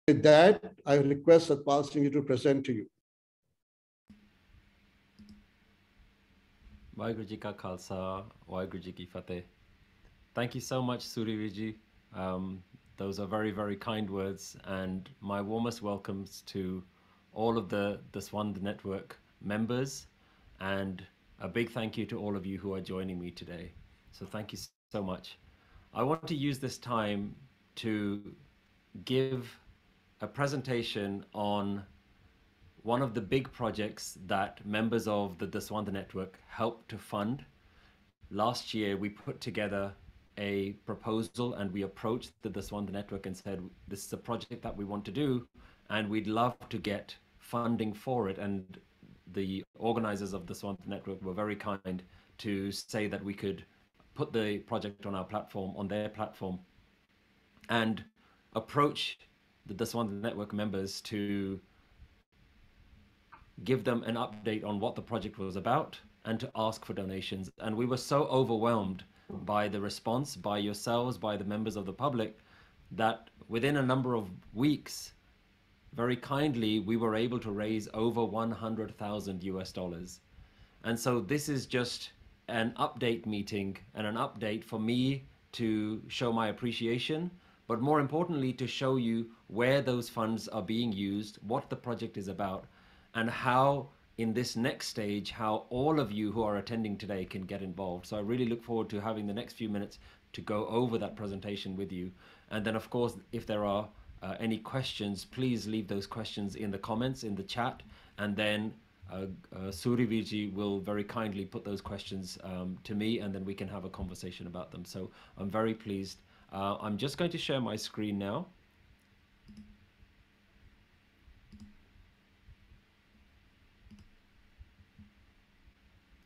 With that, I request Satpal Singh to present to you. Waheguru Ji Ka Khalsa, Waheguru Ji Ki Fateh. Thank you so much, Suriviji. Those are very, very kind words, and my warmest welcomes to all of the Dasvandh Network members, and a big thank you to all of you who are joining me today. So thank you so much. I want to use this time to give a presentation on one of the big projects that members of the Dasvandh Network helped to fund. Last year, we put together a proposal and we approached the Dasvandh Network and said, this is a project that we want to do and we'd love to get funding for it. And the organizers of the Dasvandh Network were very kind to say that we could put the project on our platform, on their platform, and approach the Dasvandh Network members to give them an update on what the project was about and to ask for donations. And we were so overwhelmed by the response, by yourselves, by the members of the public, that within a number of weeks, very kindly, we were able to raise over 100,000 US dollars. And so this is just an update meeting and an update for me to show my appreciation, but more importantly, to show you where those funds are being used, what the project is about, and how in this next stage, how all of you who are attending today can get involved. So I really look forward to having the next few minutes to go over that presentation with you. And then of course, if there are any questions, please leave those questions in the comments, in the chat, and then Suriviji will very kindly put those questions to me, and then we can have a conversation about them. So I'm very pleased. I'm just going to share my screen now.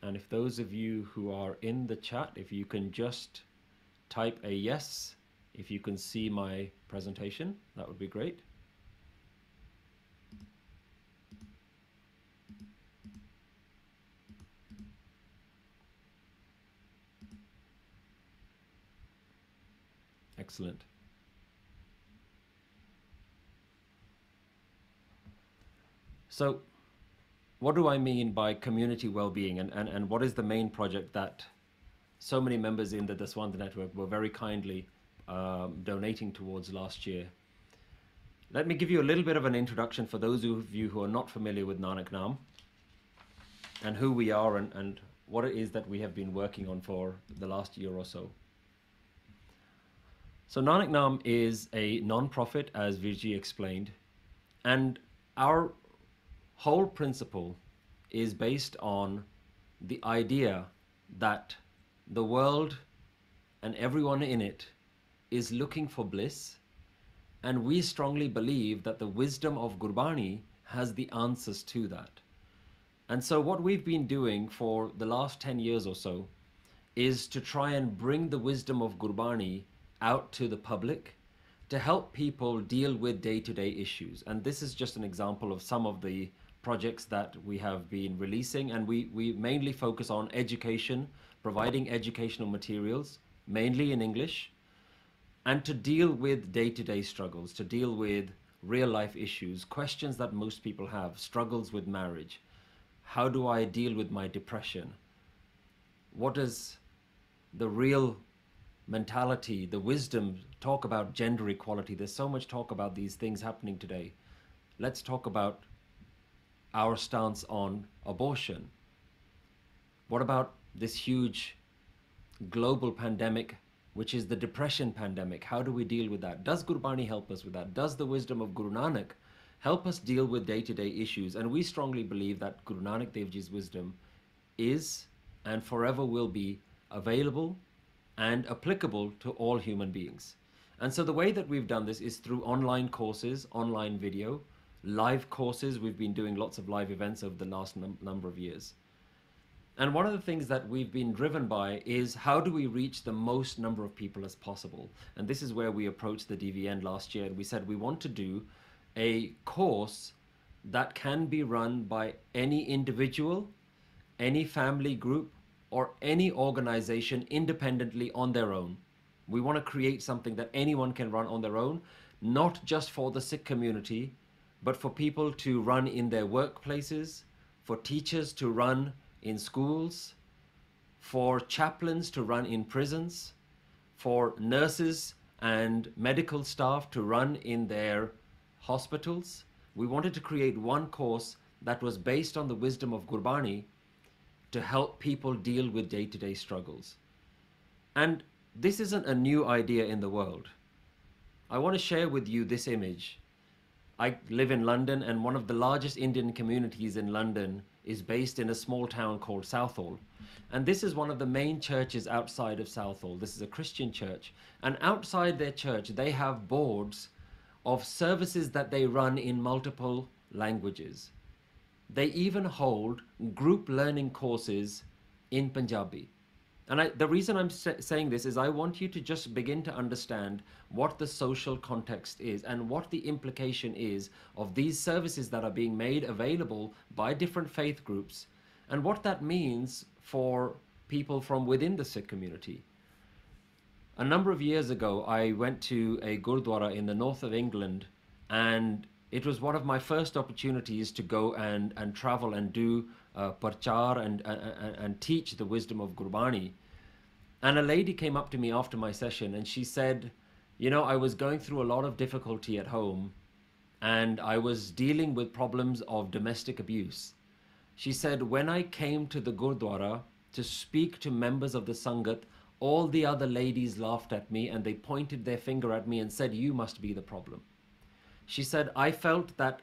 And if those of you who are in the chat, if you can just type a yes, if you can see my presentation, that would be great. Excellent. So what do I mean by community well-being, and what is the main project that so many members in the Dasvandh Network were very kindly donating towards last year? Let me give you a little bit of an introduction for those of you who are not familiar with Nanak Naam and who we are and what it is that we have been working on for the last year or so. So Nanak Naam is a non-profit, as Virji explained, and our whole principle is based on the idea that the world and everyone in it is looking for bliss, and we strongly believe that the wisdom of Gurbani has the answers to that. And so what we've been doing for the last 10 years or so is to try and bring the wisdom of Gurbani out to the public to help people deal with day-to-day issues. And this is just an example of some of the projects that we have been releasing, and we mainly focus on education, providing educational materials, mainly in English, and to deal with day-to-day struggles, to deal with real-life issues, questions that most people have, struggles with marriage. How do I deal with my depression? What does the real mentality, the wisdom, talk about gender equality? There's so much talk about these things happening today. Let's talk about our stance on abortion. What about this huge global pandemic, which is the depression pandemic? How do we deal with that? Does Gurbani help us with that? Does the wisdom of Guru Nanak help us deal with day-to-day issues? And we strongly believe that Guru Nanak Dev Ji's wisdom is and forever will be available and applicable to all human beings. And so the way that we've done this is through online courses, online video, live courses. We've been doing lots of live events over the last number of years. And one of the things that we've been driven by is how do we reach the most number of people as possible? And this is where we approached the DVN last year, and we said we want to do a course that can be run by any individual, any family group, or any organization independently on their own. We want to create something that anyone can run on their own, not just for the Sikh community, but for people to run in their workplaces, for teachers to run in schools, for chaplains to run in prisons, for nurses and medical staff to run in their hospitals. We wanted to create one course that was based on the wisdom of Gurbani to help people deal with day-to-day struggles. And this isn't a new idea in the world. I want to share with you this image. I live in London, and one of the largest Indian communities in London is based in a small town called Southall. And this is one of the main churches outside of Southall. This is a Christian church. And outside their church, they have boards of services that they run in multiple languages. They even hold group learning courses in Punjabi. And the reason I'm saying this is I want you to just begin to understand what the social context is and what the implication is of these services that are being made available by different faith groups, and what that means for people from within the Sikh community. A number of years ago, I went to a Gurdwara in the north of England, and it was one of my first opportunities to go and travel and do parchar and teach the wisdom of Gurbani. And a lady came up to me after my session and she said, you know, I was going through a lot of difficulty at home and I was dealing with problems of domestic abuse. She said, when I came to the Gurdwara to speak to members of the Sangat, all the other ladies laughed at me and they pointed their finger at me and said, you must be the problem. She said, I felt that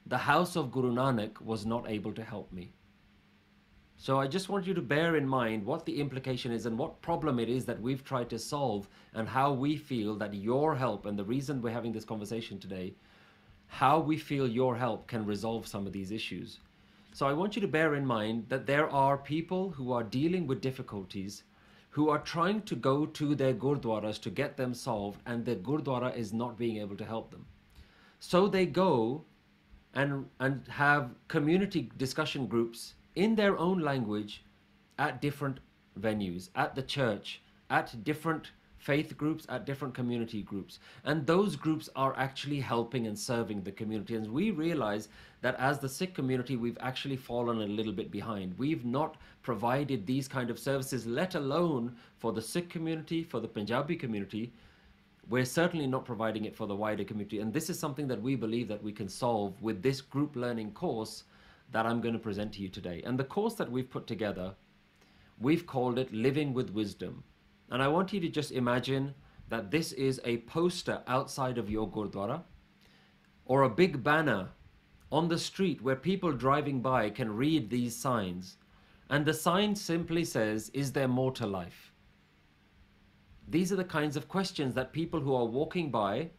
the house of Guru Nanak was not able to help me. So I just want you to bear in mind what the implication is and what problem it is that we've tried to solve, and how we feel that your help, and the reason we're having this conversation today, how we feel your help can resolve some of these issues. So I want you to bear in mind that there are people who are dealing with difficulties, who are trying to go to their Gurdwaras to get them solved, and the Gurdwara is not being able to help them. So they go and have community discussion groups in their own language at different venues, at the church, at different faith groups, at different community groups. And those groups are actually helping and serving the community. And we realize that as the Sikh community, we've actually fallen a little bit behind. We've not provided these kind of services, let alone for the Sikh community, for the Punjabi community. We're certainly not providing it for the wider community. And this is something that we believe that we can solve with this group learning course that I'm going to present to you today. And the course that we've put together, we've called it Living with Wisdom. And I want you to just imagine that this is a poster outside of your Gurdwara, or a big banner on the street where people driving by can read these signs. And the sign simply says, is there more to life? These are the kinds of questions that people who are walking by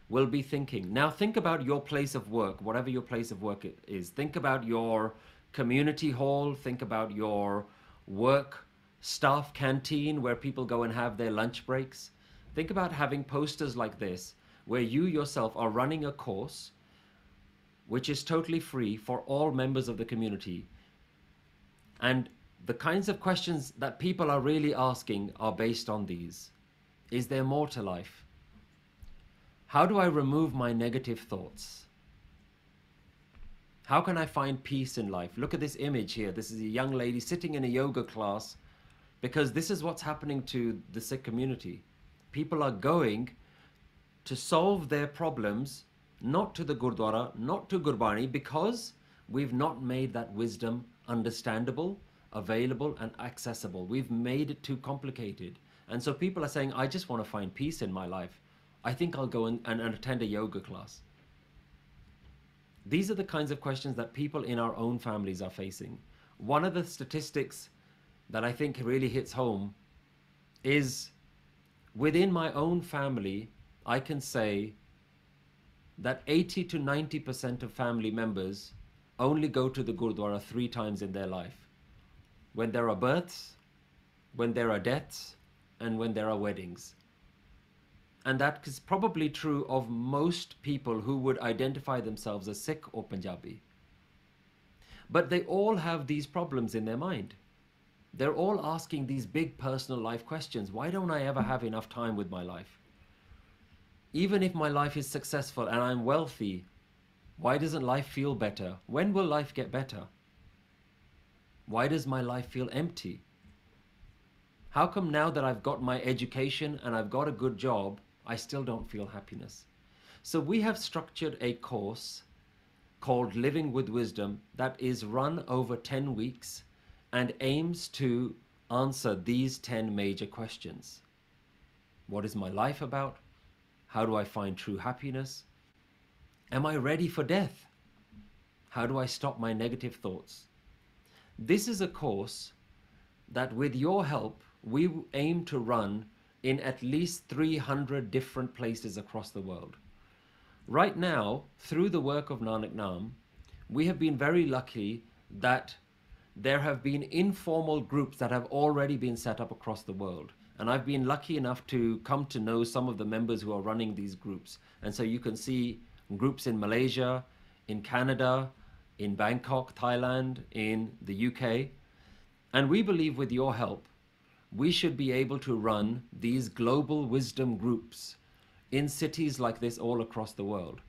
will be thinking. Now think about your place of work, whatever your place of work is. Think about your community hall, think about your work staff canteen where people go and have their lunch breaks. Think about having posters like this where you yourself are running a course which is totally free for all members of the community. And the kinds of questions that people are really asking are based on these. Is there more to life? How do I remove my negative thoughts? How can I find peace in life? Look at this image here. This is a young lady sitting in a yoga class, because this is what's happening to the Sikh community. People are going to solve their problems, not to the Gurdwara, not to Gurbani, because we've not made that wisdom understandable, available, and accessible. We've made it too complicated. And so people are saying, I just want to find peace in my life. I think I'll go and attend a yoga class. These are the kinds of questions that people in our own families are facing. One of the statistics that I think really hits home is within my own family, I can say that 80 to 90% of family members only go to the Gurdwara 3 times in their life. When there are births, when there are deaths, and when there are weddings. And that is probably true of most people who would identify themselves as Sikh or Punjabi. But they all have these problems in their mind. They're all asking these big personal life questions. Why don't I ever have enough time with my life? Even if my life is successful and I'm wealthy, why doesn't life feel better? When will life get better? Why does my life feel empty? How come now that I've got my education and I've got a good job, I still don't feel happiness? So we have structured a course called Living with Wisdom that is run over 10 weeks and aims to answer these 10 major questions. What is my life about? How do I find true happiness? Am I ready for death? How do I stop my negative thoughts? This is a course that, with your help, we aim to run in at least 300 different places across the world. Right now, through the work of Nanak Naam, we have been very lucky that there have been informal groups that have already been set up across the world. And I've been lucky enough to come to know some of the members who are running these groups. And so you can see groups in Malaysia, in Canada, in Bangkok, Thailand, in the UK. And we believe with your help, we should be able to run these global wisdom groups in cities like this all across the world.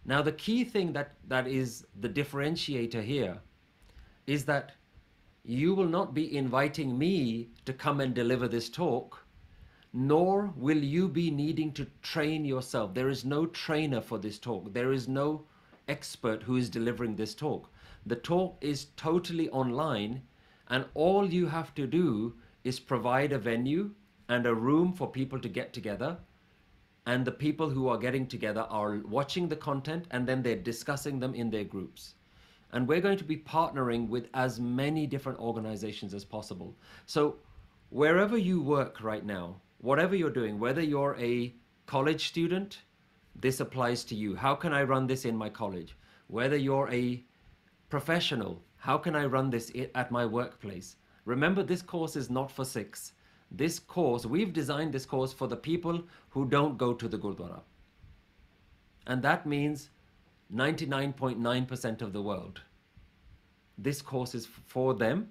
Now, the key thing that is the differentiator here is that you will not be inviting me to come and deliver this talk, nor will you be needing to train yourself. There is no trainer for this talk. There is no expert who is delivering this talk. The talk is totally online, and all you have to do is provide a venue and a room for people to get together. And the people who are getting together are watching the content and then they're discussing them in their groups. And we're going to be partnering with as many different organizations as possible. So wherever you work right now, whatever you're doing, whether you're a college student, this applies to you. How can I run this in my college? Whether you're a professional, how can I run this at my workplace? Remember, this course is not for six. This course, we've designed this course for the people who don't go to the Gurdwara. And that means 99.9% of the world. This course is for them.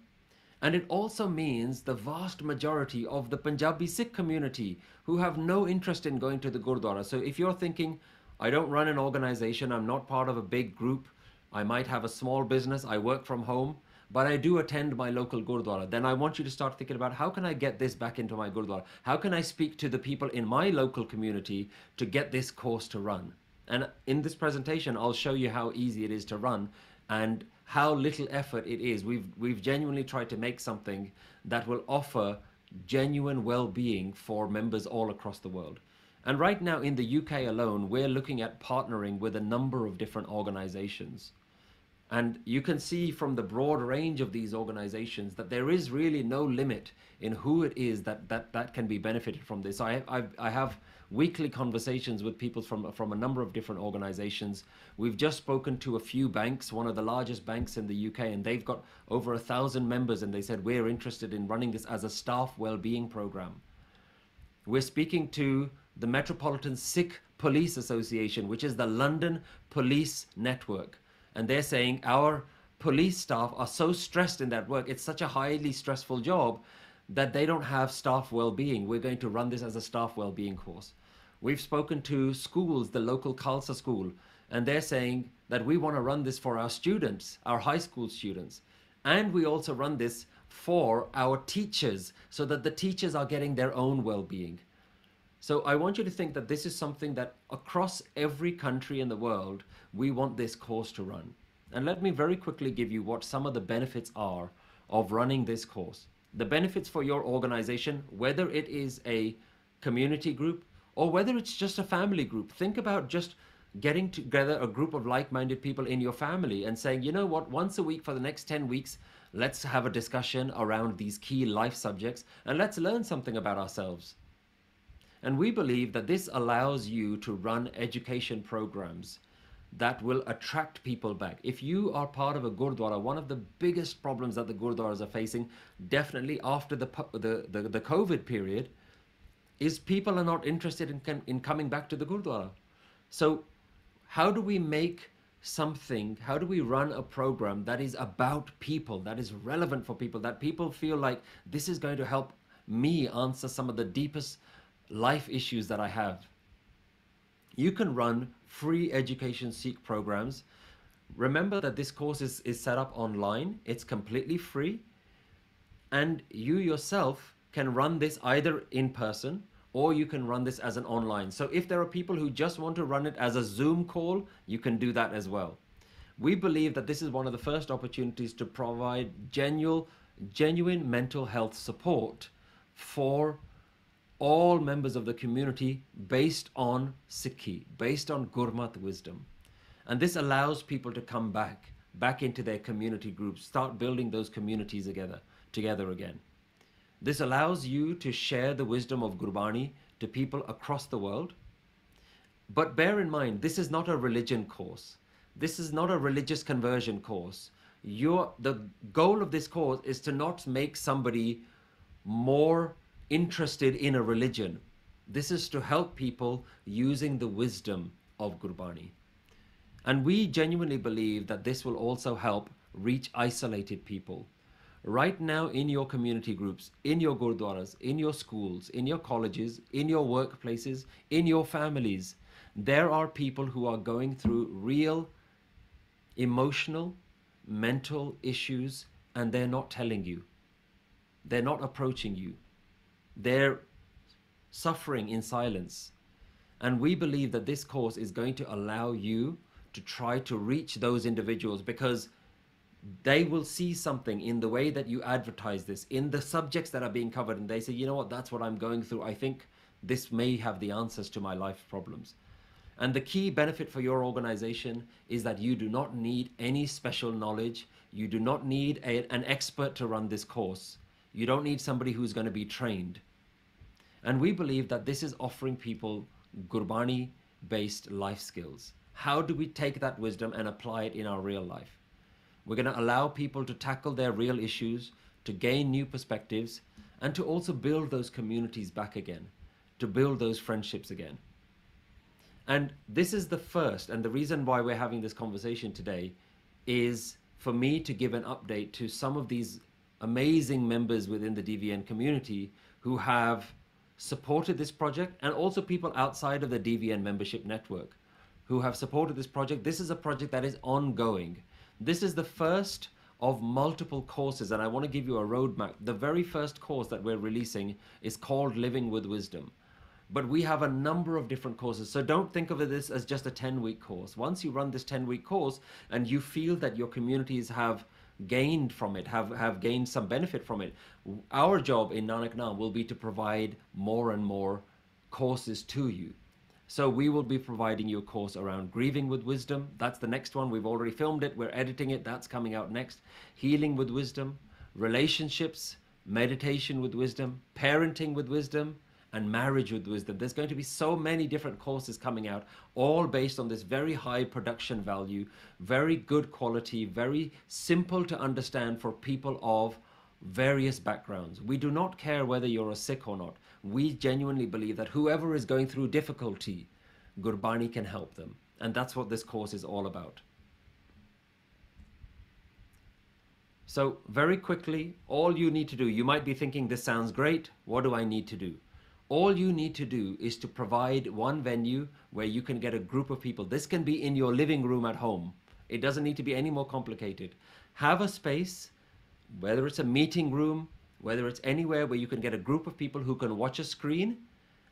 And it also means the vast majority of the Punjabi Sikh community who have no interest in going to the Gurdwara. So if you're thinking, I don't run an organization, I'm not part of a big group, I might have a small business, I work from home, but I do attend my local Gurdwara, then I want you to start thinking about, how can I get this back into my Gurdwara? How can I speak to the people in my local community to get this course to run? And in this presentation, I'll show you how easy it is to run and how little effort it is. We've genuinely tried to make something that will offer genuine well-being for members all across the world. And right now in the UK alone, we're looking at partnering with a number of different organizations. And you can see from the broad range of these organizations that there is really no limit in who it is that can be benefited from this. I have weekly conversations with people from a number of different organizations. We've just spoken to a few banks, one of the largest banks in the UK, and they've got over 1,000 members, and they said, we're interested in running this as a staff well-being program. We're speaking to the Metropolitan Sikh Police Association, which is the London Police Network. And they're saying our police staff are so stressed in that work, it's such a highly stressful job that they don't have staff well-being. We're going to run this as a staff well-being course. We've spoken to schools, the local Khalsa school, and they're saying that we want to run this for our students, our high school students. And we also run this for our teachers so that the teachers are getting their own well-being. So I want you to think that this is something that across every country in the world, we want this course to run. And let me very quickly give you what some of the benefits are of running this course. The benefits for your organization, whether it is a community group or whether it's just a family group. Think about just getting together a group of like-minded people in your family and saying, you know what, once a week for the next 10 weeks, let's have a discussion around these key life subjects and let's learn something about ourselves. And we believe that this allows you to run education programs that will attract people back. If you are part of a Gurdwara, one of the biggest problems that the Gurdwaras are facing, definitely after the COVID period, is people are not interested in coming back to the Gurdwara. So how do we make something, how do we run a program that is about people, that is relevant for people, that people feel like this is going to help me answer some of the deepest life issues that I have? You can run free education seek programs. Remember that this course is set up online, it's completely free, and you yourself can run this either in person or you can run this as an online. So if there are people who just want to run it as a Zoom call, you can do that as well. We believe that this is one of the first opportunities to provide genuine mental health support for all members of the community based on Sikhi, based on Gurmat wisdom. And this allows people to come back into their community groups, start building those communities together again. This allows you to share the wisdom of Gurbani to people across the world. But bear in mind, this is not a religion course. This is not a religious conversion course. The goal of this course is to not make somebody more interested in a religion. This is to help people using the wisdom of Gurbani. And we genuinely believe that this will also help reach isolated people. Right now, in your community groups, in your gurdwaras, in your schools, in your colleges, in your workplaces, in your families, there are people who are going through real emotional, mental issues, and they're not telling you. They're not approaching you. They're suffering in silence. And we believe that this course is going to allow you to try to reach those individuals, because they will see something in the way that you advertise this, in the subjects that are being covered, and they say, you know what, that's what I'm going through. I think this may have the answers to my life problems. And the key benefit for your organization is that you do not need any special knowledge. You do not need an expert to run this course. You don't need somebody who's going to be trained. And we believe that this is offering people Gurbani-based life skills. How do we take that wisdom and apply it in our real life? We're going to allow people to tackle their real issues, to gain new perspectives, and to also build those communities back again, to build those friendships again. And this is the first, and the reason why we're having this conversation today is for me to give an update to some of these amazing members within the DVN community who have supported this project, and also people outside of the DVN membership network who have supported this project. This is a project that is ongoing. This is the first of multiple courses, and I want to give you a roadmap. The very first course that we're releasing is called Living with Wisdom. But we have a number of different courses. So don't think of this as just a 10-week course. Once you run this 10-week course and you feel that your communities have gained from it, have gained some benefit from it, our job in Nanak Naam will be to provide more and more courses to you. So we will be providing you a course around Grieving with Wisdom. That's the next one. We've already filmed it. We're editing it. That's coming out next. Healing with Wisdom, Relationships, Meditation with Wisdom, Parenting with Wisdom, and Marriage with Wisdom. There's going to be so many different courses coming out, all based on this very high production value, very good quality, very simple to understand for people of various backgrounds. We do not care whether you're a Sikh or not. We genuinely believe that whoever is going through difficulty, Gurbani can help them. And that's what this course is all about. So very quickly, all you need to do, you might be thinking, this sounds great. What do I need to do? All you need to do is to provide one venue where you can get a group of people. This can be in your living room at home. It doesn't need to be any more complicated. Have a space, whether it's a meeting room, whether it's anywhere where you can get a group of people who can watch a screen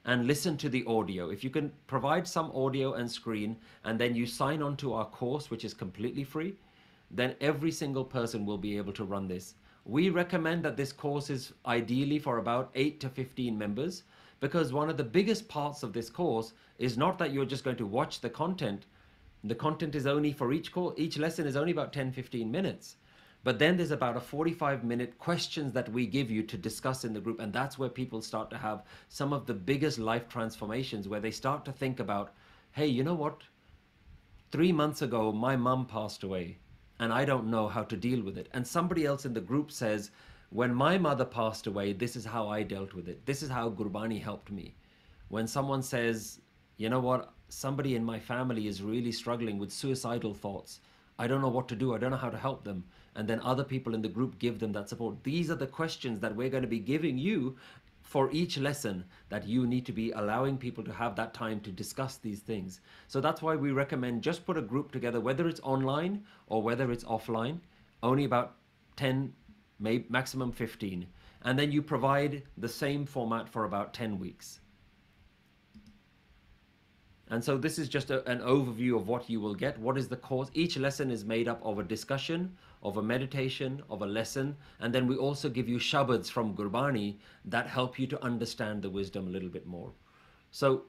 and listen to the audio. If you can provide some audio and screen, and then you sign on to our course, which is completely free, then every single person will be able to run this. We recommend that this course is ideally for about 8 to 15 members, because one of the biggest parts of this course is not that you're just going to watch the content. The content is only for each lesson is only about 10-15 minutes. But then there's about a 45-minute questions that we give you to discuss in the group. And that's where people start to have some of the biggest life transformations, where they start to think about, hey, you know what? 3 months ago, my mum passed away and I don't know how to deal with it. And somebody else in the group says, when my mother passed away, this is how I dealt with it. This is how Gurbani helped me. When someone says, you know what? Somebody in my family is really struggling with suicidal thoughts. I don't know what to do. I don't know how to help them. And then other people in the group give them that support. These are the questions that we're going to be giving you for each lesson that you need to be allowing people to have that time to discuss these things. So that's why we recommend just put a group together, whether it's online or whether it's offline, only about 10, maybe maximum 15. And then you provide the same format for about 10 weeks. And so this is just an overview of what you will get. What is the course? Each lesson is made up of a discussion, of a meditation, of a lesson. And then we also give you shabads from Gurbani that help you to understand the wisdom a little bit more. So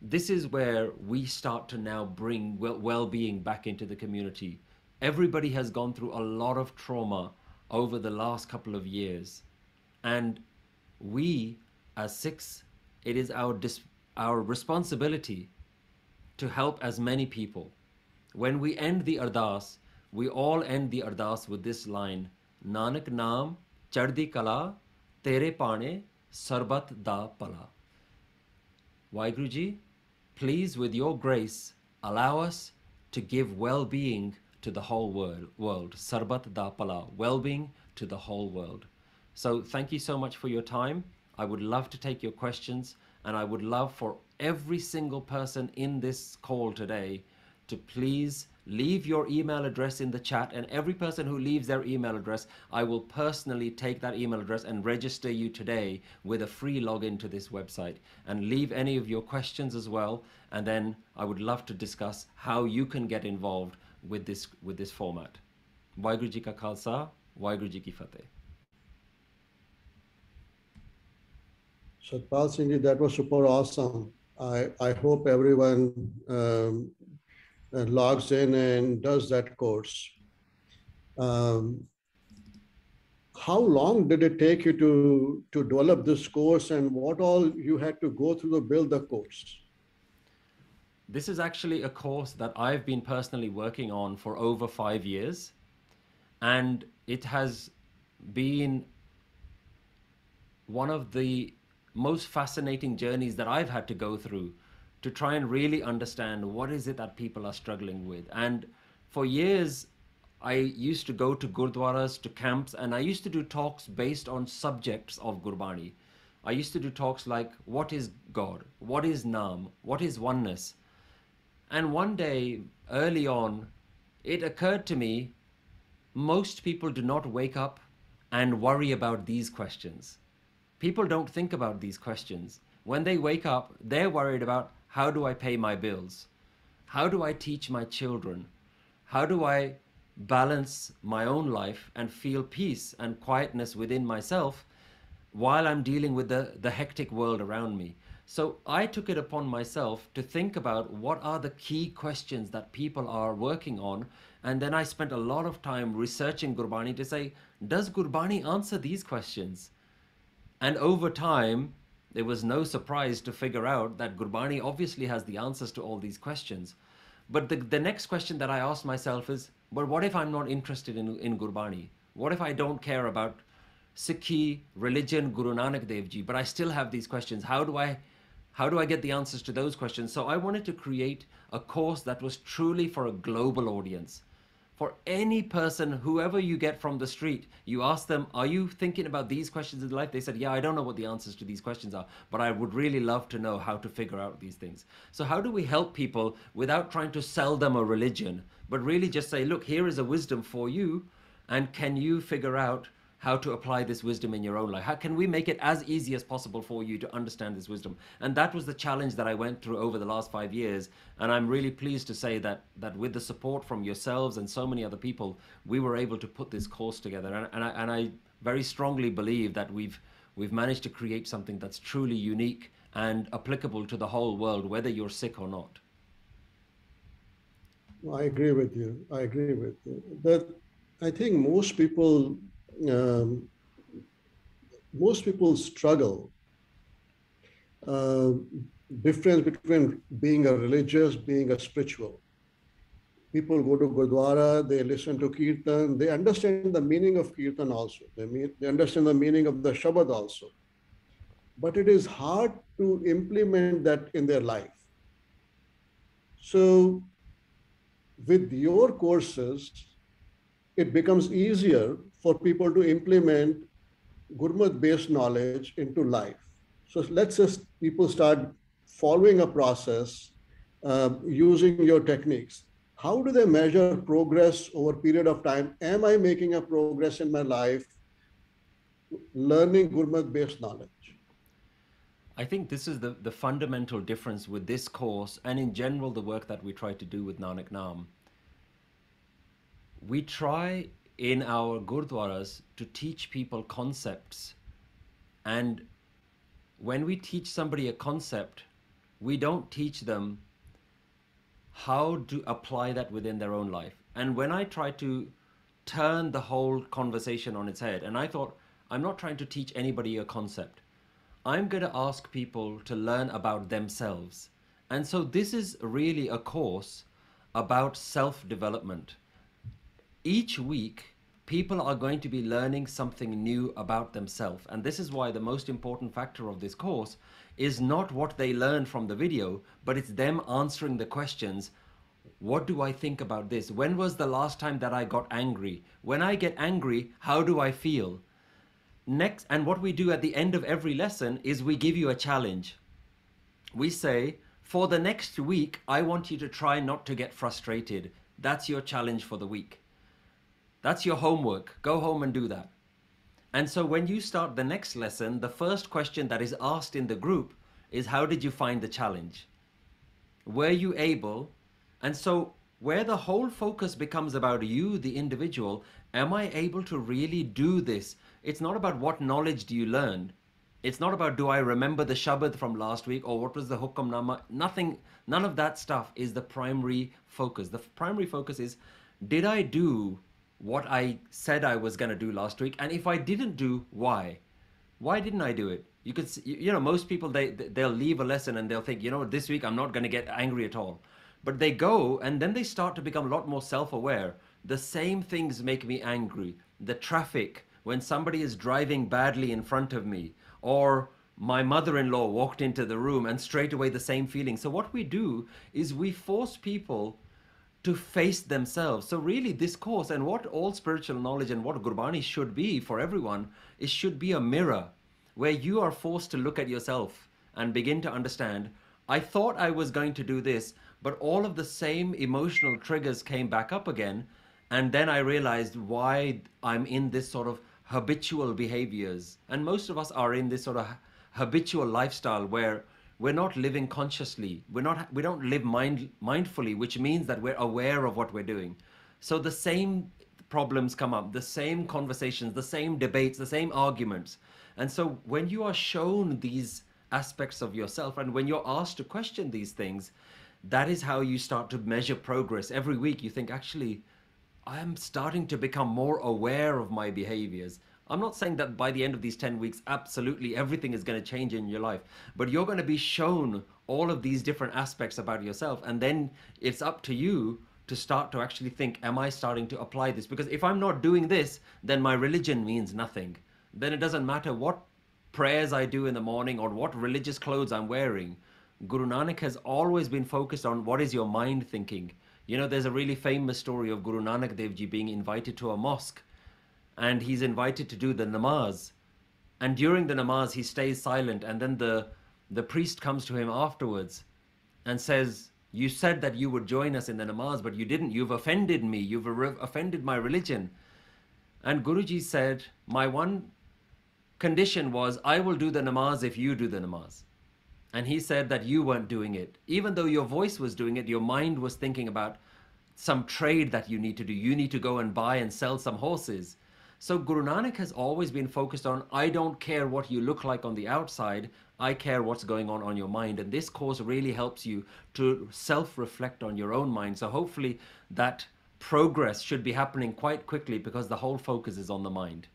this is where we start to now bring well-being back into the community. Everybody has gone through a lot of trauma over the last couple of years. And we, as Sikhs, it is our responsibility to help as many people. When we end the ardas, we all end the ardas with this line, Nanak Naam, Chardi Kala, Tere Pane, Sarbat Da Pala. Waheguruji, please with your grace, allow us to give well-being to the whole world. Sarbat Da Pala, well-being to the whole world. So thank you so much for your time. I would love to take your questions, and I would love for every single person in this call today to please leave your email address in the chat, and every person who leaves their email address, I will personally take that email address and register you today with a free login to this website, and leave any of your questions as well, and then I would love to discuss how you can get involved with this format. Waheguru Ji Ka Khalsa, Waheguru Ji Ki Fateh. Satpal Singh ji, that was super awesome. I hope everyone logs in and does that course. How long did it take you to develop this course, and what all you had to go through to build the course? This is actually a course that I've been personally working on for over 5 years, and it has been one of the most fascinating journeys that I've had to go through to try and really understand what is it that people are struggling with. And for years, I used to go to gurdwaras, to camps, and I used to do talks based on subjects of Gurbani. I used to do talks like, what is God? What is Naam? What is oneness? And one day, early on, it occurred to me, most people do not wake up and worry about these questions. People don't think about these questions. When they wake up, they're worried about, how do I pay my bills? How do I teach my children? How do I balance my own life and feel peace and quietness within myself while I'm dealing with the hectic world around me? So I took it upon myself to think about what are the key questions that people are working on. And then I spent a lot of time researching Gurbani to say, does Gurbani answer these questions? And over time, there was no surprise to figure out that Gurbani obviously has the answers to all these questions. But the next question that I asked myself is, but what if I'm not interested in Gurbani? What if I don't care about Sikhi, religion, Guru Nanak Dev Ji, but I still have these questions? How do I get the answers to those questions? So I wanted to create a course that was truly for a global audience. For any person, whoever you get from the street, you ask them, are you thinking about these questions in life? They said, yeah, I don't know what the answers to these questions are, but I would really love to know how to figure out these things. So how do we help people without trying to sell them a religion, but really just say, look, here is a wisdom for you, and can you figure out how to apply this wisdom in your own life? How can we make it as easy as possible for you to understand this wisdom? And that was the challenge that I went through over the last 5 years. And I'm really pleased to say that with the support from yourselves and so many other people, we were able to put this course together. And I very strongly believe that we've managed to create something that's truly unique and applicable to the whole world, whether you're Sikh or not. I agree with you. I agree with you. But I think most people struggle. Difference between being a religious, being a spiritual. People go to Gurdwara, they listen to Kirtan, they understand the meaning of Kirtan also. They understand the meaning of the Shabad also. But it is hard to implement that in their life. So with your courses, it becomes easier for people to implement Gurmat-based knowledge into life. So let's just people start following a process, using your techniques. How do they measure progress over a period of time? Am I making a progress in my life learning Gurmat-based knowledge? I think this is the fundamental difference with this course and in general the work that we try to do with Nanak Naam. We try in our gurdwaras to teach people concepts, and when we teach somebody a concept, we don't teach them how to apply that within their own life. And when I try to turn the whole conversation on its head, and I thought, I'm not trying to teach anybody a concept. I'm going to ask people to learn about themselves. And so this is really a course about self-development. Each week, people are going to be learning something new about themselves. And this is why the most important factor of this course is not what they learn from the video, but it's them answering the questions. What do I think about this? When was the last time that I got angry? When I get angry, how do I feel? Next, and what we do at the end of every lesson is we give you a challenge. We say, for the next week, I want you to try not to get frustrated. That's your challenge for the week. That's your homework. Go home and do that. And so when you start the next lesson, the first question that is asked in the group is, how did you find the challenge? Were you able? And so where the whole focus becomes about you, the individual, am I able to really do this? It's not about what knowledge do you learn. It's not about do I remember the Shabad from last week or what was the Hukamnama. Nothing, none of that stuff is the primary focus. The primary focus is, did I do what I said I was going to do last week? And if I didn't do, why? Why didn't I do it? You could, most people, they'll leave a lesson and they'll think, this week I'm not going to get angry at all. But they go and then they start to become a lot more self-aware. The same things make me angry. The traffic, when somebody is driving badly in front of me, or my mother-in-law walked into the room, and straight away the same feeling. So what we do is we force people to face themselves. So really this course, and what all spiritual knowledge and what Gurbani should be for everyone, it should be a mirror where you are forced to look at yourself and begin to understand, I thought I was going to do this, but all of the same emotional triggers came back up again. And then I realized why I'm in this sort of habitual behaviors. And most of us are in this sort of habitual lifestyle where we're not living consciously. We don't live mindfully, which means that we're aware of what we're doing. So the same problems come up, the same conversations, the same debates, the same arguments. And so when you are shown these aspects of yourself and when you're asked to question these things, that is how you start to measure progress. Every week you think, actually, I'm starting to become more aware of my behaviors. I'm not saying that by the end of these 10 weeks, absolutely everything is going to change in your life, but you're going to be shown all of these different aspects about yourself. And then it's up to you to start to actually think, am I starting to apply this? Because if I'm not doing this, then my religion means nothing. Then it doesn't matter what prayers I do in the morning or what religious clothes I'm wearing. Guru Nanak has always been focused on what is your mind thinking. There's a really famous story of Guru Nanak Dev Ji being invited to a mosque, and he's invited to do the namaz. And during the namaz, he stays silent, and then the priest comes to him afterwards and says, you said that you would join us in the namaz, but you didn't. You've offended me. You've offended my religion. And Guruji said, my one condition was, I will do the namaz if you do the namaz. And he said that you weren't doing it. Even though your voice was doing it, your mind was thinking about some trade that you need to do. You need to go and buy and sell some horses. So Guru Nanak has always been focused on, I don't care what you look like on the outside, I care what's going on your mind. And this course really helps you to self-reflect on your own mind. So hopefully that progress should be happening quite quickly because the whole focus is on the mind.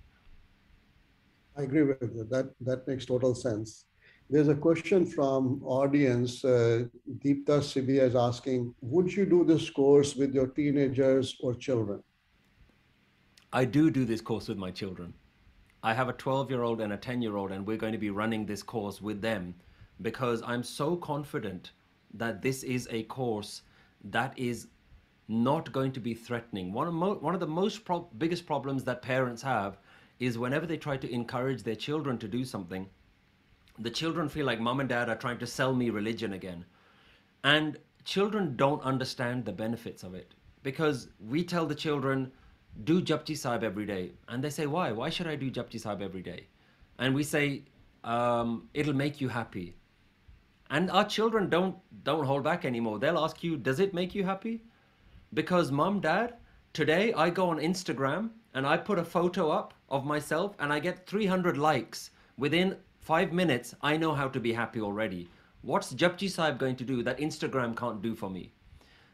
I agree with you. That makes total sense. There's a question from audience. Deepta Sibia is asking, would you do this course with your teenagers or children? I do this course with my children. I have a 12-year-old and a 10-year-old, and we're going to be running this course with them because I'm so confident that this is a course that is not going to be threatening. One of the biggest problems that parents have is whenever they try to encourage their children to do something, the children feel like mom and dad are trying to sell me religion again. And children don't understand the benefits of it, because we tell the children, do Japji Sahib every day. And they say, why? Why should I do Japji Sahib every day? And we say, it'll make you happy. And our children don't hold back anymore. They'll ask you, does it make you happy? Because mom, dad, today I go on Instagram and I put a photo up of myself and I get 300 likes. Within 5 minutes, I know how to be happy already. What's Japji Sahib going to do that Instagram can't do for me?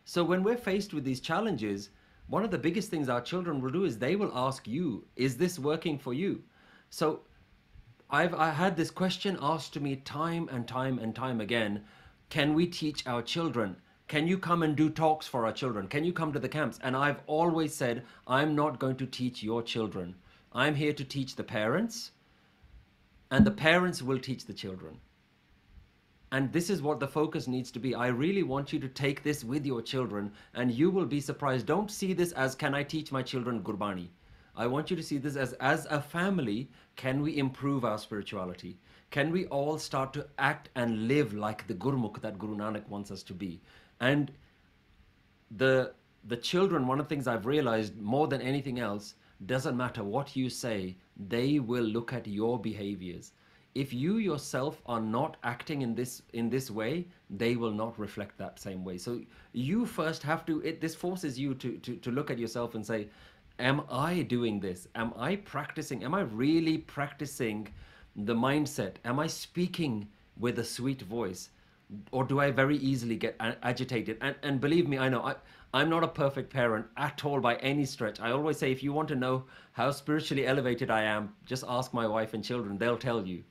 So when we're faced with these challenges, one of the biggest things our children will do is they will ask you, is this working for you? So I had this question asked to me time and time and time again. Can we teach our children? Can you come and do talks for our children? Can you come to the camps? And I've always said, I'm not going to teach your children. I'm here to teach the parents, and the parents will teach the children. And this is what the focus needs to be. I really want you to take this with your children, and you will be surprised. Don't see this as, can I teach my children Gurbani? I want you to see this as a family, can we improve our spirituality? Can we all start to act and live like the Gurmukh that Guru Nanak wants us to be? And the children, one of the things I've realized more than anything else, doesn't matter what you say, they will look at your behaviors. If you yourself are not acting in this way, they will not reflect that same way. So you first have to, this forces you to look at yourself and say, am I doing this? Am I practicing? Am I really practicing the mindset? Am I speaking with a sweet voice? Or do I very easily get agitated? And believe me, I know, I'm not a perfect parent at all by any stretch. I always say, if you want to know how spiritually elevated I am, just ask my wife and children, they'll tell you,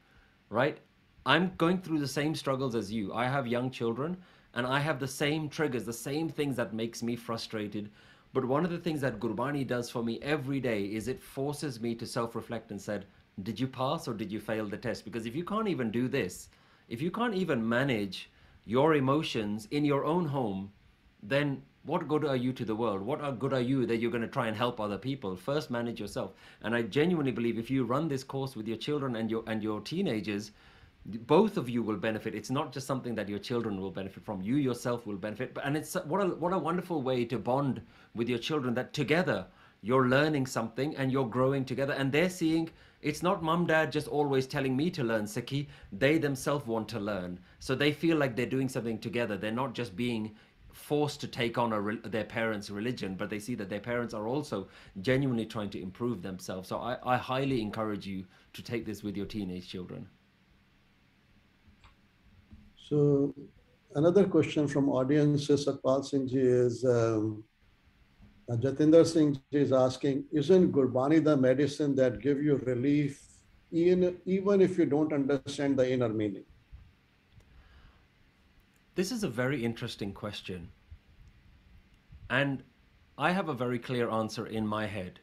right? I'm going through the same struggles as you. I have young children, and I have the same triggers, the same things that makes me frustrated. But one of the things that Gurbani does for me every day is it forces me to self-reflect and said, did you pass or did you fail the test? Because if you can't even do this, if you can't even manage your emotions in your own home, then what good are you to the world? What good are you that you're going to try and help other people? First, manage yourself. And I genuinely believe if you run this course with your children and your teenagers, both of you will benefit. It's not just something that your children will benefit from. You yourself will benefit. And it's what a wonderful way to bond with your children, that together you're learning something and you're growing together. And they're seeing, it's not mum, dad just always telling me to learn Sikhi. They themselves want to learn. So they feel like they're doing something together. They're not just being forced to take on their parents' religion, but they see that their parents are also genuinely trying to improve themselves. So I highly encourage you to take this with your teenage children. So another question from audience, Satpal Singh ji, is Jatinder Singh ji is asking, isn't Gurbani the medicine that give you relief even if you don't understand the inner meaning? This is a very interesting question. And I have a very clear answer in my head.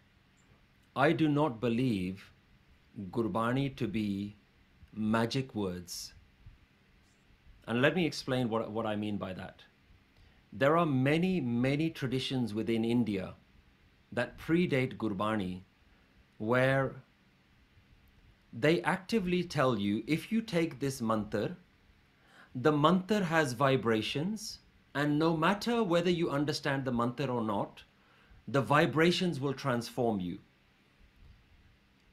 I do not believe Gurbani to be magic words. And let me explain what I mean by that. There are many, many traditions within India that predate Gurbani, where they actively tell you, if you take this mantra, the mantra has vibrations, and no matter whether you understand the mantra or not, the vibrations will transform you.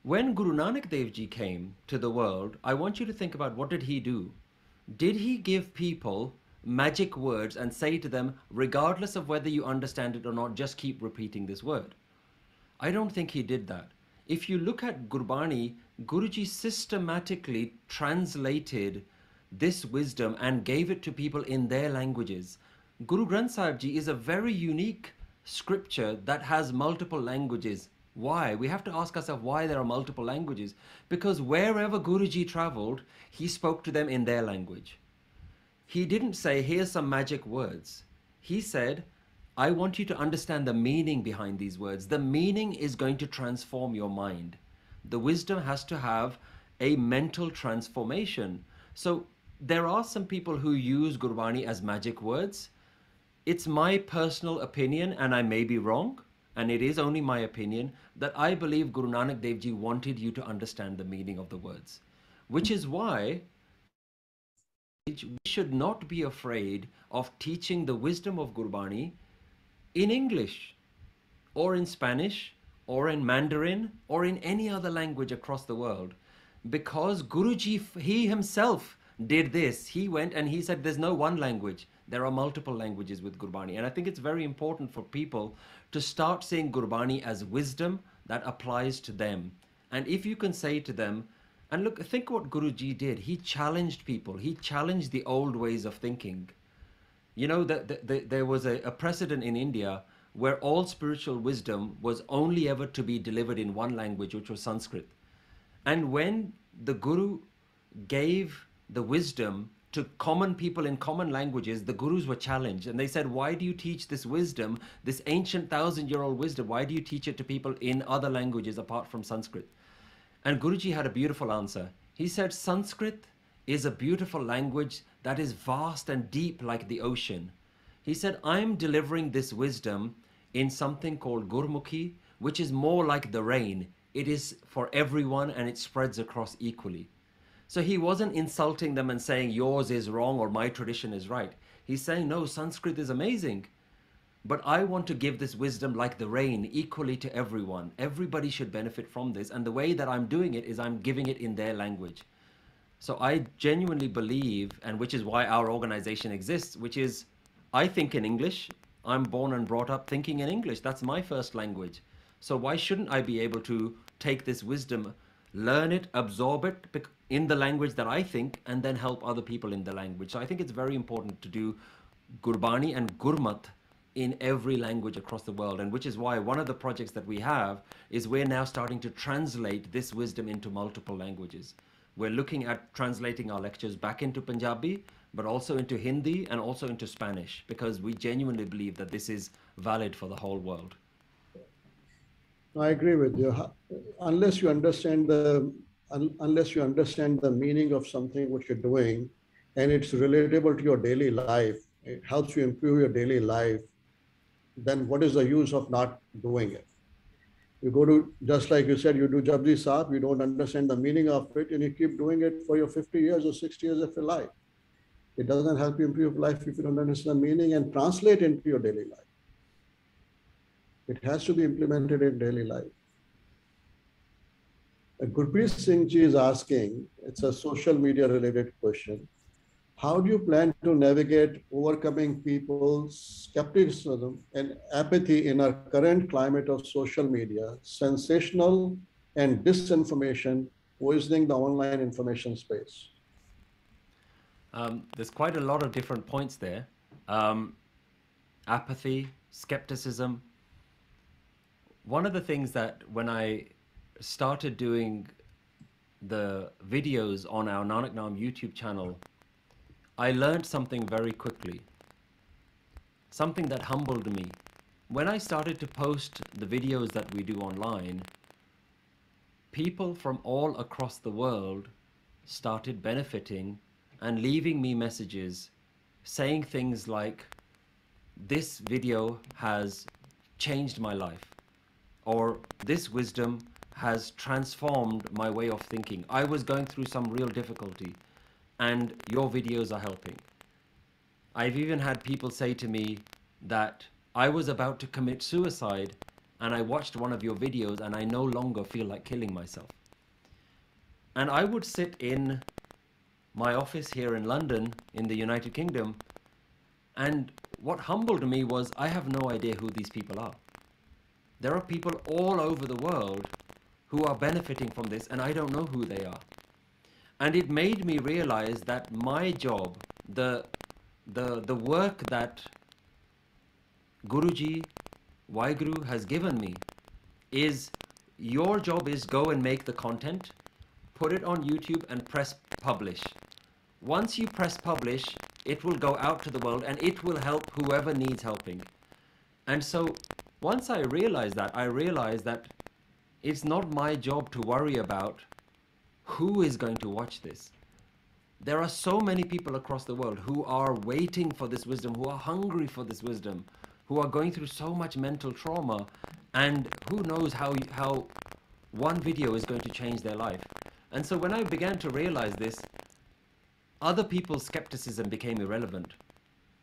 When Guru Nanak Dev Ji came to the world, I want you to think about, what did he do? Did he give people magic words and say to them, regardless of whether you understand it or not, just keep repeating this word? I don't think he did that. If you look at Gurbani, Guruji systematically translated this wisdom and gave it to people in their languages. Guru Granth Sahib Ji is a very unique scripture that has multiple languages. Why? We have to ask ourselves why there are multiple languages. Because wherever Guruji traveled, he spoke to them in their language. He didn't say, here's some magic words. He said, I want you to understand the meaning behind these words. The meaning is going to transform your mind. The wisdom has to have a mental transformation. So there are some people who use Gurbani as magic words. It's my personal opinion, and I may be wrong, and it is only my opinion, that I believe Guru Nanak Dev Ji wanted you to understand the meaning of the words. Which is why we should not be afraid of teaching the wisdom of Gurbani in English or in Spanish or in Mandarin or in any other language across the world. Because Guruji, he himself did this. He went and he said there's no one language. There are multiple languages with Gurbani. And I think it's very important for people to start seeing Gurbani as wisdom that applies to them. And if you can say to them, and look, think what Guruji did. He challenged people. He challenged the old ways of thinking. You know, there was a precedent in India where all spiritual wisdom was only ever to be delivered in one language, which was Sanskrit. And when the Guru gave the wisdom to common people in common languages, the Gurus were challenged. And they said, why do you teach this wisdom, this ancient 1,000-year-old wisdom? Why do you teach it to people in other languages apart from Sanskrit? And Guruji had a beautiful answer. He said, Sanskrit is a beautiful language that is vast and deep like the ocean. He said, I'm delivering this wisdom in something called Gurmukhi, which is more like the rain. It is for everyone and it spreads across equally. So he wasn't insulting them and saying yours is wrong or my tradition is right. He's saying, no, Sanskrit is amazing. But I want to give this wisdom like the rain equally to everyone. Everybody should benefit from this. And the way that I'm doing it is I'm giving it in their language. So I genuinely believe, and which is why our organization exists, which is I think in English. I'm born and brought up thinking in English. That's my first language. So why shouldn't I be able to take this wisdom, learn it, absorb it in the language that I think, and then help other people in the language? So I think it's very important to do Gurbani and Gurmat in every language across the world, and which is why one of the projects that we have is we're now starting to translate this wisdom into multiple languages. We're looking at translating our lectures back into Punjabi, but also into Hindi and also into Spanish, because we genuinely believe that this is valid for the whole world. I agree with you. Unless you understand the meaning of something which you're doing, and it's relatable to your daily life, it helps you improve your daily life, then what is the use of not doing it? You go to, just like you said, you do Japji Sahib, you don't understand the meaning of it, and you keep doing it for your 50 years or 60 years of your life. It doesn't help you improve your life if you don't understand the meaning and translate into your daily life. It has to be implemented in daily life. Gurpreet Singh Ji is asking, it's a social media related question. How do you plan to navigate overcoming people's skepticism and apathy in our current climate of social media, sensational and disinformation poisoning the online information space? There's quite a lot of different points there. Apathy, skepticism. One of the things that when I started doing the videos on our Nanak Naam YouTube channel, I learned something very quickly, something that humbled me. When I started to post the videos that we do online, people from all across the world started benefiting and leaving me messages saying things like, this video has changed my life, or this wisdom has transformed my way of thinking. I was going through some real difficulty and your videos are helping. I've even had people say to me that I was about to commit suicide and I watched one of your videos and I no longer feel like killing myself. And I would sit in my office here in London, in the United Kingdom, and what humbled me was I have no idea who these people are. There are people all over the world who are benefiting from this and I don't know who they are. And it made me realize that my job, the work that Guruji, Waheguru has given me is, your job is go and make the content, put it on YouTube and press publish. Once you press publish, it will go out to the world and it will help whoever needs helping. And so once I realized that it's not my job to worry about who is going to watch this. There are so many people across the world who are waiting for this wisdom, who are hungry for this wisdom, who are going through so much mental trauma, and who knows how one video is going to change their life. And so when I began to realize this, other people's skepticism became irrelevant.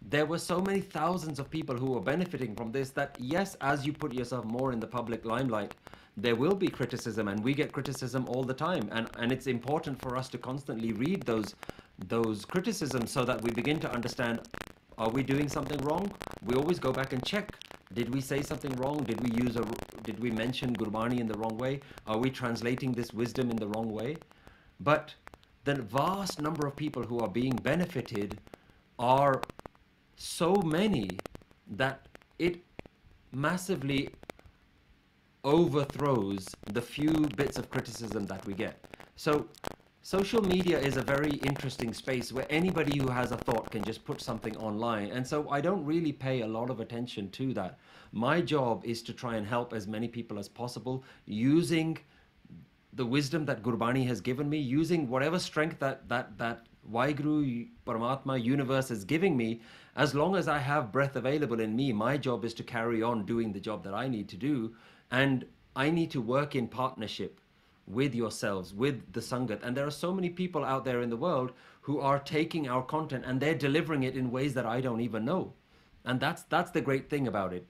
There were so many thousands of people who were benefiting from this that, yes, as you put yourself more in the public limelight, there will be criticism, and we get criticism all the time. And it's important for us to constantly read those criticisms so that we begin to understand, are we doing something wrong? We always go back and check. Did we say something wrong? Did we mention Gurbani in the wrong way? Are we translating this wisdom in the wrong way? But the vast number of people who are being benefited are so many that it massively overthrows the few bits of criticism that we get. So social media is a very interesting space where anybody who has a thought can just put something online. And so I don't really pay a lot of attention to that. My job is to try and help as many people as possible using the wisdom that Gurbani has given me, using whatever strength that Waheguru, Paramatma, universe is giving me. As long as I have breath available in me, my job is to carry on doing the job that I need to do. And I need to work in partnership with yourselves, with the Sangat. And there are so many people out there in the world who are taking our content and they're delivering it in ways that I don't even know. And that's the great thing about it.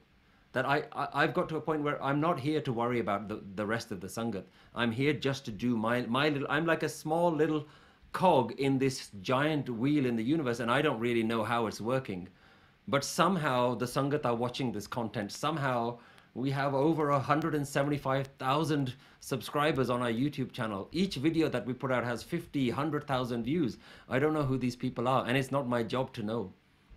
That I've got to a point where I'm not here to worry about the rest of the Sangat. I'm here just to do my little, I'm like a small little cog in this giant wheel in the universe, and I don't really know how it's working. But somehow the Sangat are watching this content. Somehow we have over 175,000 subscribers on our YouTube channel. Each video that we put out has 50, 100,000 views. I don't know who these people are, and it's not my job to know.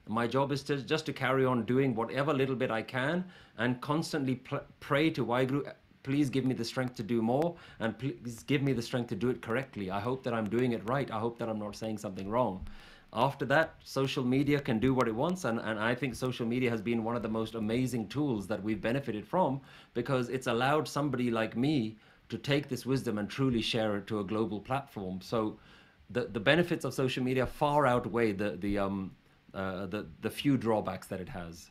My job is just to carry on doing whatever little bit I can and constantly pray to Waheguru, please give me the strength to do more, and please give me the strength to do it correctly. I hope that I'm doing it right. I hope that I'm not saying something wrong. After that, social media can do what it wants, and I think social media has been one of the most amazing tools that we've benefited from, because it's allowed somebody like me to take this wisdom and truly share it to a global platform. So the benefits of social media far outweigh the few drawbacks that it has.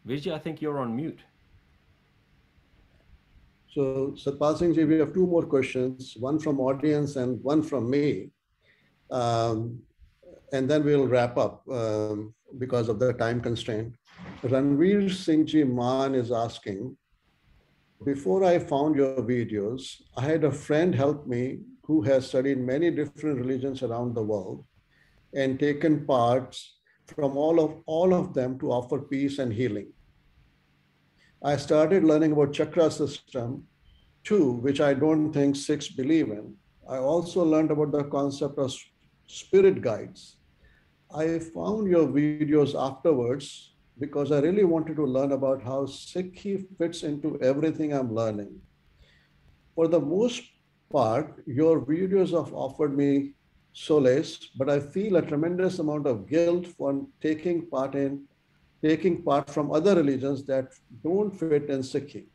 Virji, I think you're on mute. So, Satpal Singh ji, we have two more questions, one from audience and one from me. And then we'll wrap up because of the time constraint. Ranveer Singh ji Man is asking, before I found your videos, I had a friend help me who has studied many different religions around the world and taken parts from all of them to offer peace and healing. I started learning about chakra system too, which I don't think Sikhs believe in. I also learned about the concept of spirit guides. I found your videos afterwards because I really wanted to learn about how Sikhi fits into everything I'm learning. For the most part, your videos have offered me solace, but I feel a tremendous amount of guilt for taking part from other religions that don't fit in Sikhi.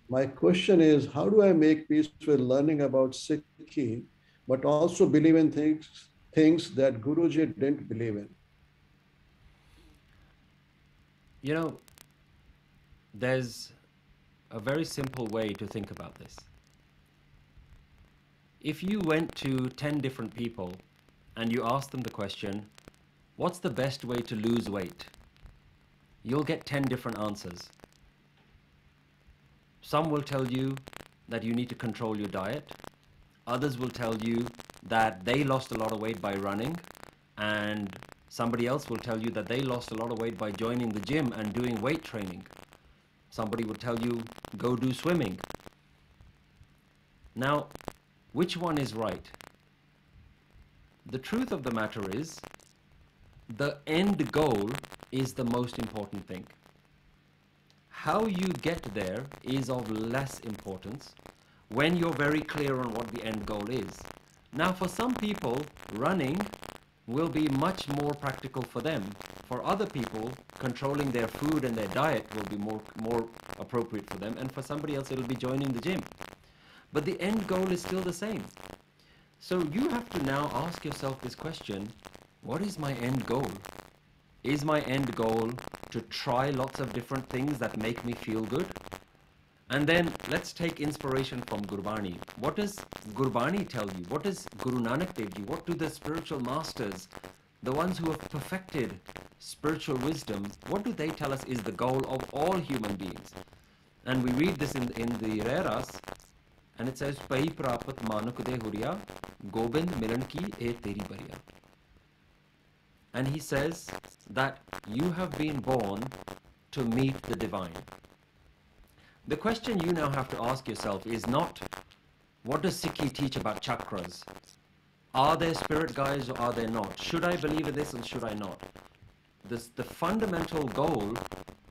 My question is, how do I make peace with learning about Sikhi, but also believe in things that Guruji didn't believe in? You know, there's a very simple way to think about this. If you went to 10 different people and you asked them the question, what's the best way to lose weight? You'll get 10 different answers. Some will tell you that you need to control your diet. Others will tell you that they lost a lot of weight by running, and somebody else will tell you that they lost a lot of weight by joining the gym and doing weight training. Somebody will tell you, go do swimming. Now, which one is right? The truth of the matter is, the end goal is the most important thing. How you get there is of less importance when you're very clear on what the end goal is. Now, for some people, running will be much more practical for them. For other people, controlling their food and their diet will be more appropriate for them. And for somebody else, it'll be joining the gym. But the end goal is still the same. So you have to now ask yourself this question: what is my end goal? Is my end goal to try lots of different things that make me feel good? And then let's take inspiration from Gurbani. What does Gurbani tell you? What does Guru Nanak Dev you? What do the spiritual masters, the ones who have perfected spiritual wisdom, what do they tell us is the goal of all human beings? And we read this in the Reras, and it says, Pai prapat manuk de huriya, Gobind milan ki e teri bariya. And he says that you have been born to meet the divine. The question you now have to ask yourself is not, what does Sikhi teach about chakras? Are there spirit guides or are there not? Should I believe in this and should I not? The fundamental goal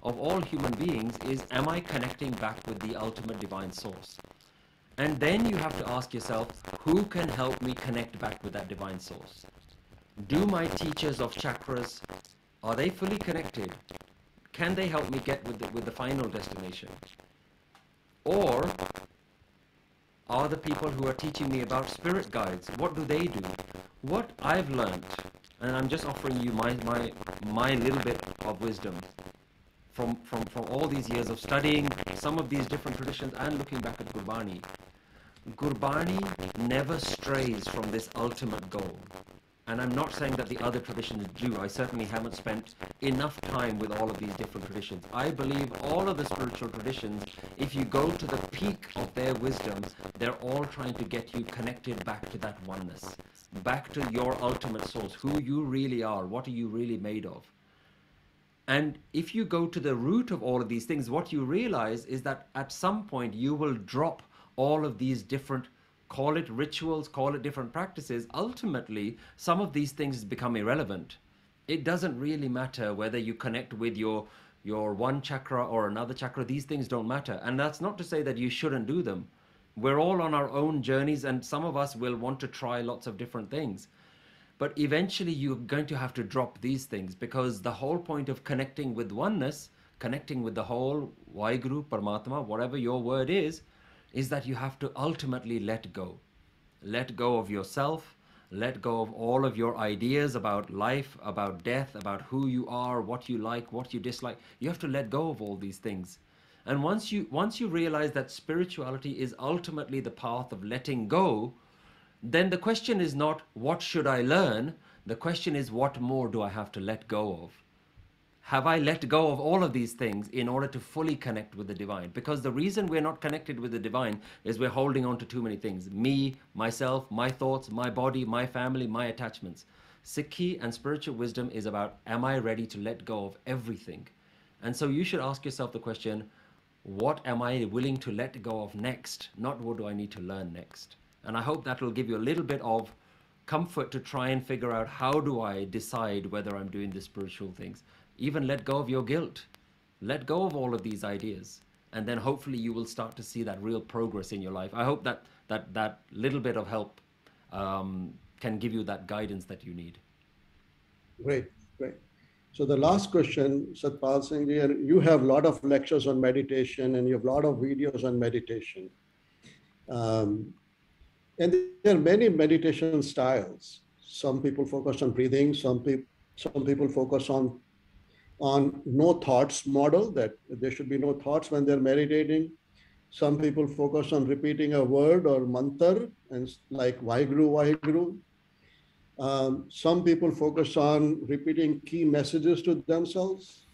of all human beings is, am I connecting back with the ultimate divine source? And then you have to ask yourself, who can help me connect back with that divine source? Do my teachers of chakras, are they fully connected? Can they help me get with the final destination? Or are the people who are teaching me about spirit guides, what do they do? What I've learned, and I'm just offering you my little bit of wisdom from all these years of studying some of these different traditions and looking back at Gurbani. Gurbani never strays from this ultimate goal. And I'm not saying that the other traditions do. I certainly haven't spent enough time with all of these different traditions. I believe all of the spiritual traditions, if you go to the peak of their wisdom, they're all trying to get you connected back to that oneness, back to your ultimate source, who you really are, what are you really made of. And if you go to the root of all of these things, what you realize is that at some point you will drop all of these different, call it rituals, call it different practices. Ultimately, some of these things become irrelevant. It doesn't really matter whether you connect with your one chakra or another chakra. These things don't matter. And that's not to say that you shouldn't do them. We're all on our own journeys, and some of us will want to try lots of different things. But eventually you're going to have to drop these things, because the whole point of connecting with oneness, connecting with the whole Vaheguru, Paramatma, whatever your word is that you have to ultimately let go. Let go of yourself, let go of all of your ideas about life, about death, about who you are, what you like, what you dislike. You have to let go of all these things. And once you realize that spirituality is ultimately the path of letting go, then the question is not, what should I learn? The question is, what more do I have to let go of? Have I let go of all of these things in order to fully connect with the divine? Because the reason we're not connected with the divine is we're holding on to too many things. Me, myself, my thoughts, my body, my family, my attachments. Sikhi and spiritual wisdom is about, am I ready to let go of everything? And so you should ask yourself the question, what am I willing to let go of next? Not what do I need to learn next? And I hope that will give you a little bit of comfort to try and figure out, how do I decide whether I'm doing the spiritual things? Even let go of your guilt. Let go of all of these ideas. And then hopefully you will start to see that real progress in your life. I hope that little bit of help can give you that guidance that you need. Great, great. So the last question, Satpal Singh, you have a lot of lectures on meditation and you have a lot of videos on meditation. And there are many meditation styles. Some people focus on breathing. Some people focus on no thoughts model, that there should be no thoughts when they're meditating. Some people focus on repeating a word or mantra, and like Vaheguru, Vaheguru. Some people focus on repeating key messages to themselves.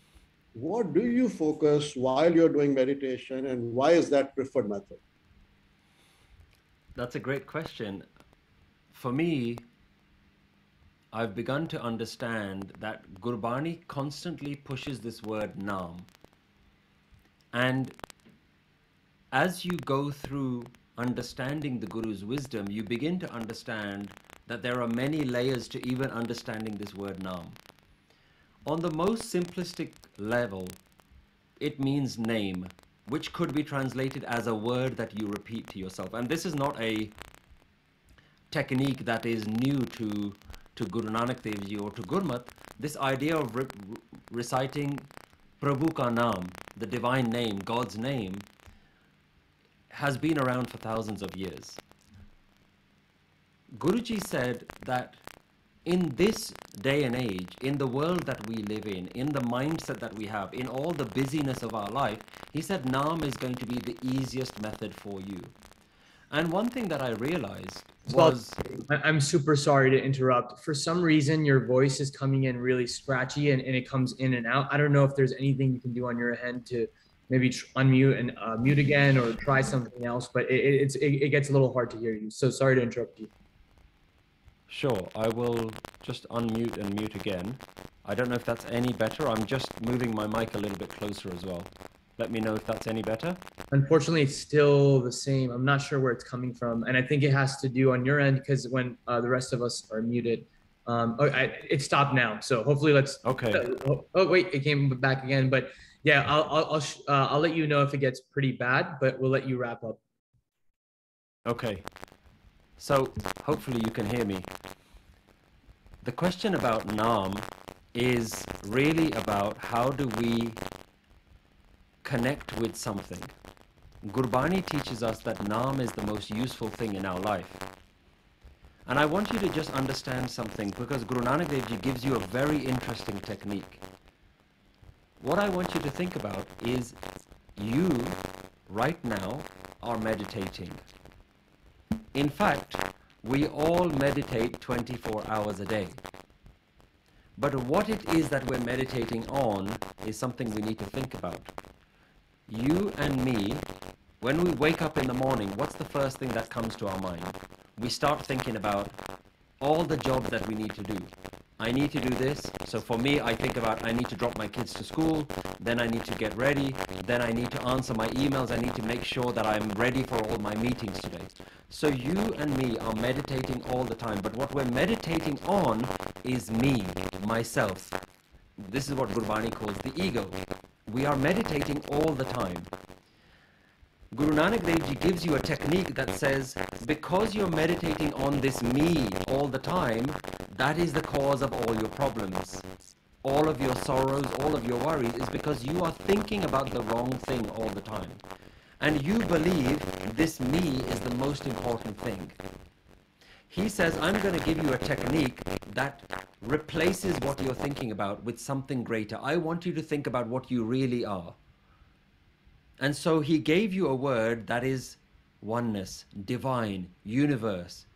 What do you focus while you're doing meditation, and why is that preferred method? That's a great question. For me, I've begun to understand that Gurbani constantly pushes this word Naam. And as you go through understanding the Guru's wisdom, you begin to understand that there are many layers to even understanding this word Naam. On the most simplistic level, it means name, which could be translated as a word that you repeat to yourself. And this is not a technique that is new to Guru Nanak Dev Ji or to Gurmat. This idea of reciting Prabhu Ka Naam, the divine name, God's name, has been around for thousands of years. Guruji said that in this day and age, in the world that we live in the mindset that we have, in all the busyness of our life, he said Naam is going to be the easiest method for you. And one thing that I realized Well, was, I'm super sorry to interrupt. For some reason, your voice is coming in really scratchy and it comes in and out. I don't know if there's anything you can do on your end to maybe unmute and mute again or try something else, but it gets a little hard to hear you. So sorry to interrupt you. sure, I will just unmute and mute again. I don't know if that's any better. I'm just moving my mic a little bit closer as well. Let me know if that's any better. Unfortunately, it's still the same. I'm not sure where it's coming from. And I think it has to do on your end because when the rest of us are muted, it stopped now. So hopefully let's, Okay. oh, wait, it came back again. But yeah, I'll let you know if it gets pretty bad, but we'll let you wrap up. Okay. So hopefully you can hear me. The question about Naam is really about how do we connect with something. Gurbani teaches us that Naam is the most useful thing in our life. And I want you to just understand something because Guru Nanak Dev Ji gives you a very interesting technique. What I want you to think about is you right now are meditating. In fact, we all meditate 24 hours a day. But what it is that we're meditating on is something we need to think about. You and me, when we wake up in the morning, what's the first thing that comes to our mind? We start thinking about all the jobs that we need to do. I need to do this. So for me, I think about I need to drop my kids to school, then I need to get ready, then I need to answer my emails, I need to make sure that I'm ready for all my meetings today. So you and me are meditating all the time, but what we're meditating on is me, myself. This is what Gurbani calls the ego. We are meditating all the time. Guru Nanak Dev Ji gives you a technique that says, because you're meditating on this me all the time, that is the cause of all your problems. All of your sorrows, all of your worries is because you are thinking about the wrong thing all the time. And you believe this me is the most important thing. He says, I'm going to give you a technique that replaces what you're thinking about with something greater. I want you to think about what you really are. And so he gave you a word that is oneness, divine, universe,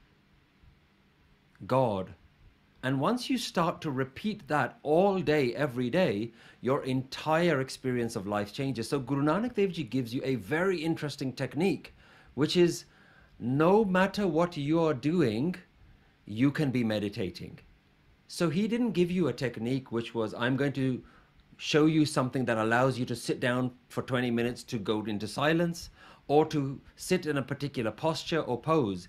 God. And once you start to repeat that all day, every day, your entire experience of life changes. So Guru Nanak Dev Ji gives you a very interesting technique, which is no matter what you are doing, you can be meditating. So he didn't give you a technique which was, I'm going to show you something that allows you to sit down for 20 minutes to go into silence or to sit in a particular posture or pose.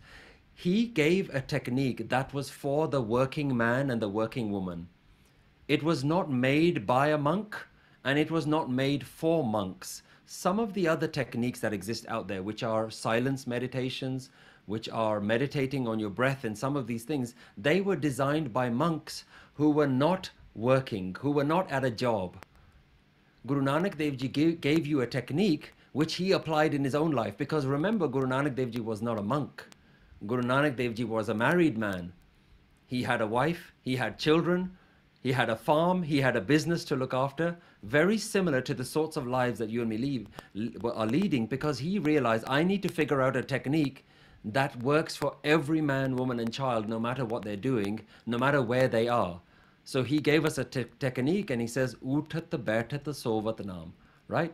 He gave a technique that was for the working man and the working woman. It was not made by a monk and it was not made for monks. Some of the other techniques that exist out there, which are silence meditations, which are meditating on your breath and some of these things, they were designed by monks who were not working, who were not at a job. Guru Nanak Dev Ji gave you a technique which he applied in his own life, because remember, Guru Nanak Dev Ji was not a monk. Guru Nanak Dev Ji was a married man. He had a wife, he had children, he had a farm, he had a business to look after, very similar to the sorts of lives that you and me are leading, because he realized, I need to figure out a technique that works for every man, woman and child, no matter what they're doing, no matter where they are. So he gave us a technique and he says, Uthat baitat sovat naam, right?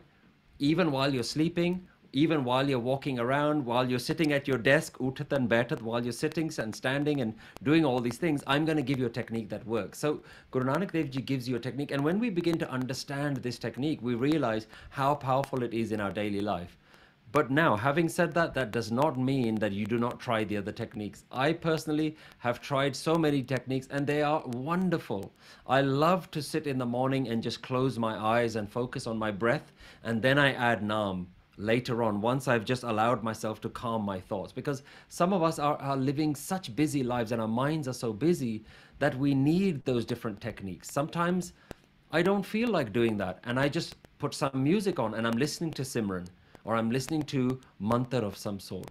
Even while you're sleeping, even while you're walking around, while you're sitting at your desk, uthat and baitat, while you're sitting and standing and doing all these things, I'm going to give you a technique that works. So Guru Nanak Dev Ji gives you a technique. And when we begin to understand this technique, we realize how powerful it is in our daily life. But now, having said that, that does not mean that you do not try the other techniques. I personally have tried so many techniques and they are wonderful. I love to sit in the morning and just close my eyes and focus on my breath, and then I add Naam later on, once I've just allowed myself to calm my thoughts. Because some of us are living such busy lives and our minds are so busy that we need those different techniques. Sometimes I don't feel like doing that and I just put some music on and I'm listening to Simran, or I'm listening to mantra of some sort.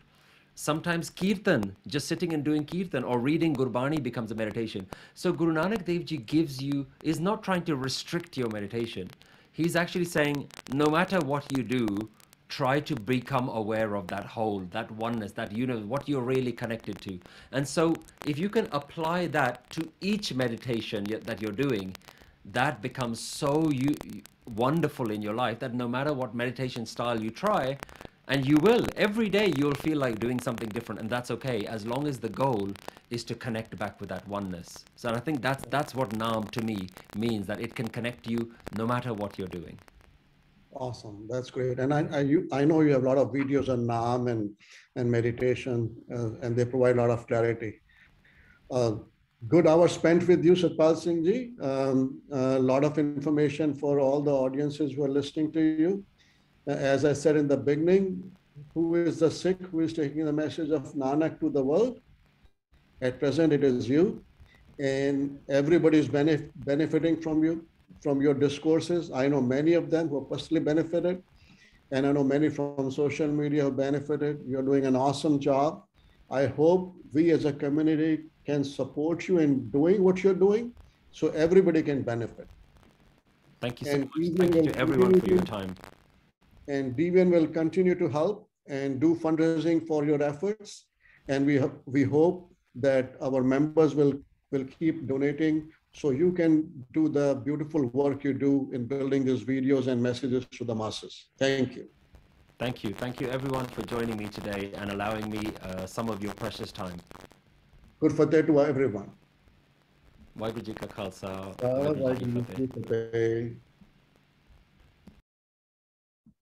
Sometimes kirtan, just sitting and doing kirtan or reading Gurbani becomes a meditation. So Guru Nanak Dev Ji is not trying to restrict your meditation. He's actually saying, no matter what you do, try to become aware of that whole, that oneness, that universe, what you're really connected to. And so if you can apply that to each meditation that you're doing, that becomes so wonderful in your life that no matter what meditation style you try, and you will, every day you'll feel like doing something different, and that's okay, as long as the goal is to connect back with that oneness. So I think that's what Naam to me means, that it can connect you no matter what you're doing. Awesome, that's great. And I know you have a lot of videos on Naam and meditation, and they provide a lot of clarity. Good hour spent with you, Satpal Singh Ji. A lot of information for all the audiences who are listening to you. As I said in the beginning, who is the Sikh who is taking the message of Nanak to the world? At present, it is you, and everybody is benefiting from you, from your discourses. I know many of them who have personally benefited, and I know many from social media who benefited. You're doing an awesome job. I hope we as a community can support you in doing what you're doing, so everybody can benefit. Thank you so much. Thank you to everyone for your time. And DVN will continue to help and do fundraising for your efforts. And we hope that our members will keep donating so you can do the beautiful work you do in building these videos and messages to the masses. Thank you. Thank you. Thank you everyone for joining me today and allowing me some of your precious time. Good Fateh to everyone. Waheguru Ji Ka Khalsa, Waheguru Ji Ki Fateh.